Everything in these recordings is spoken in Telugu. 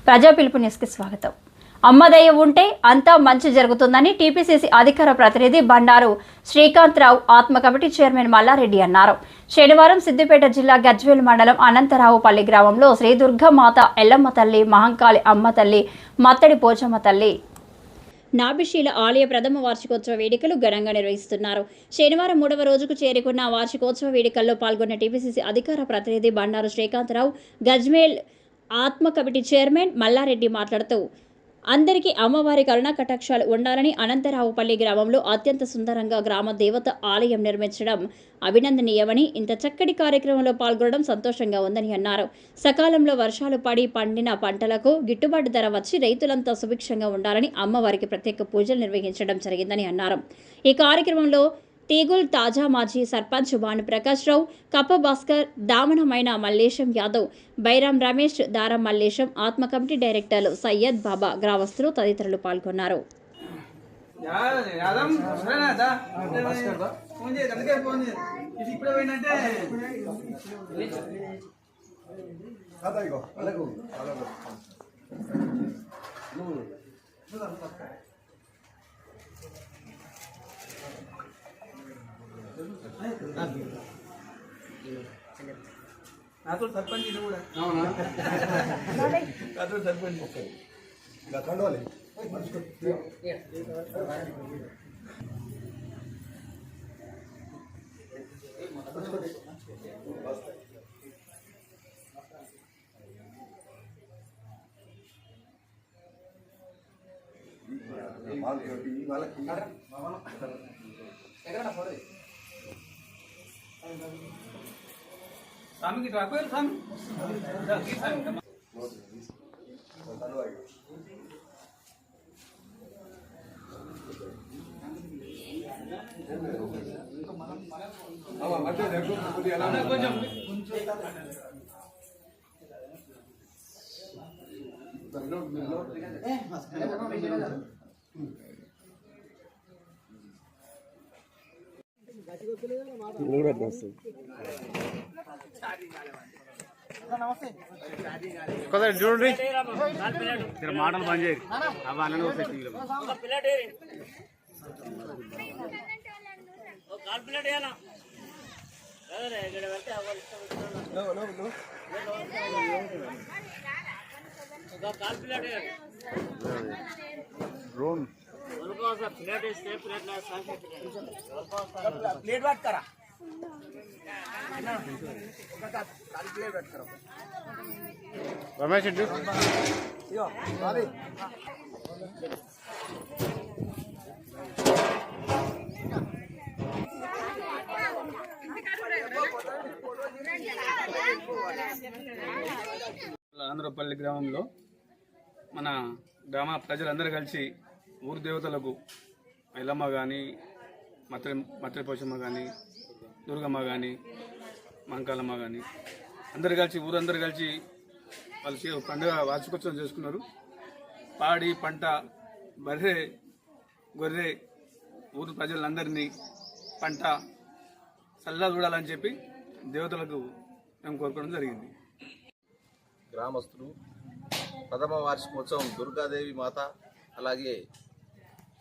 ప్రజా పిలుపు న్యూస్కి స్వాగతం. అమ్మదయ్య ఉంటే అంతా మంచి జరుగుతుందని టీపీసీసీ అధికార ప్రతినిధి బండారు శ్రీకాంతరావు ఆత్మ కమిటీ చైర్మన్ మల్లారెడ్డి అన్నారు. శనివారం సిద్దిపేట జిల్లా గజ్వేల్ మండలం అనంతరావుపల్లి గ్రామంలో శ్రీ దుర్గామాత ఎల్లమ్మ తల్లి, మహంకాళి అమ్మ తల్లి, మత్తడి పోచమ్మ తల్లి నాభిశీల ఆలయ ప్రథమ వార్షికోత్సవ వేడుకలు ఘనంగా నిర్వహిస్తున్నారు. శనివారం 3వ రోజుకు చేరుకున్న వార్షికోత్సవ వేడుకల్లో పాల్గొన్న టీపీసీసీ అధికార ప్రతినిధి బండారు శ్రీకాంతరావు, గజ్వేల్ ఆత్మ కమిటీ చైర్మన్ మల్లారెడ్డి మాట్లాడుతూ అందరికీ అమ్మవారి కరుణా కటాక్షాలు ఉండాలని, అనంతరావుపల్లి గ్రామంలో అత్యంత సుందరంగా గ్రామ దేవత ఆలయం నిర్మించడం అభినందనీయమని, ఇంత చక్కటి కార్యక్రమంలో పాల్గొనడం సంతోషంగా ఉందని అన్నారు. సకాలంలో వర్షాలు పడి పండిన పంటలకు గిట్టుబాటు ధర వచ్చి రైతులంతా సుభిక్షంగా ఉండాలని అమ్మవారికి ప్రత్యేక పూజలు నిర్వహించడం జరిగిందని అన్నారు. ఈ కార్యక్రమంలో తీగుల్ తాజా మాజీ సర్పంచ్ భానుప్రకాష్ రావు, కప్ప భాస్కర్, దామనమైన మల్లేశం యాదవ్, బైరాం రమేష్, దారం మల్లేశం, ఆత్మ కమిటీ డైరెక్టర్లు సయ్యద్ బాబా, గ్రామస్తులు తదితరులు పాల్గొన్నారు. నాతో సర్పంచ్ కూడా నాతో సర్పంచ్ స్వామికి రాకపోయారు స్వామి కొంచెం చూడండి మాటలు బంద్ చేయండి. డ్రోన్ ప్లేట్ పట్టుకరా రమేష్ ఆంధ్రపల్లి గ్రామంలో మన గ్రామ ప్రజలందరూ కలిసి ఊరు దేవతలకు ఎల్లమ్మ కానీ, మత్తడి పోచమ్మ కానీ, దుర్గమ్మ కానీ, మంకాలమ్మ కానీ ఊరందరూ కలిసి వాళ్ళు పండుగ వార్షికోత్సవం చేసుకున్నారు. పాడి పంట, బర్రె గొర్రె ఊరు ప్రజలందరినీ పంట చల్లగా చూడాలని చెప్పి దేవతలకు మేము కోరుకోవడం జరిగింది. గ్రామస్తులు ప్రథమ వార్షికోత్సవం దుర్గాదేవి మాత, అలాగే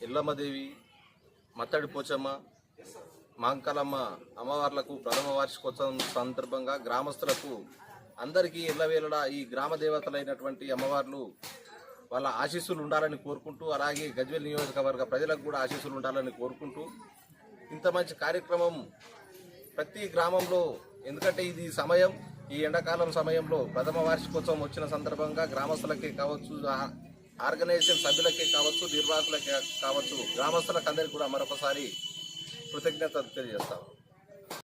ఎల్లమ్మదేవి, మత్తడి పోచమ్మ, మాంకాలమ్మ అమ్మవార్లకు ప్రథమ వార్షికోత్సవం సందర్భంగా గ్రామస్తులకు అందరికీ ఎల్లవేళలా ఈ గ్రామ దేవతలైనటువంటి అమ్మవార్లు వాళ్ళ ఆశీస్సులు ఉండాలని కోరుకుంటూ, అలాగే గజ్వేల్ నియోజకవర్గ ప్రజలకు కూడా ఆశీస్సులు ఉండాలని కోరుకుంటూ, ఇంత మంచి కార్యక్రమం ప్రతి గ్రామంలో, ఎందుకంటే ఇది సమయం, ఈ ఎండాకాలం సమయంలో ప్రథమ వార్షికోత్సవం వచ్చిన సందర్భంగా గ్రామస్తులకే కావచ్చు, ఆర్గనైజేషన్ సభ్యులకే కావచ్చు, నిర్వాహకులకే కావచ్చు, గ్రామస్తులకు అందరికీ కూడా మరొకసారి కృతజ్ఞతలు తెలియజేస్తాం.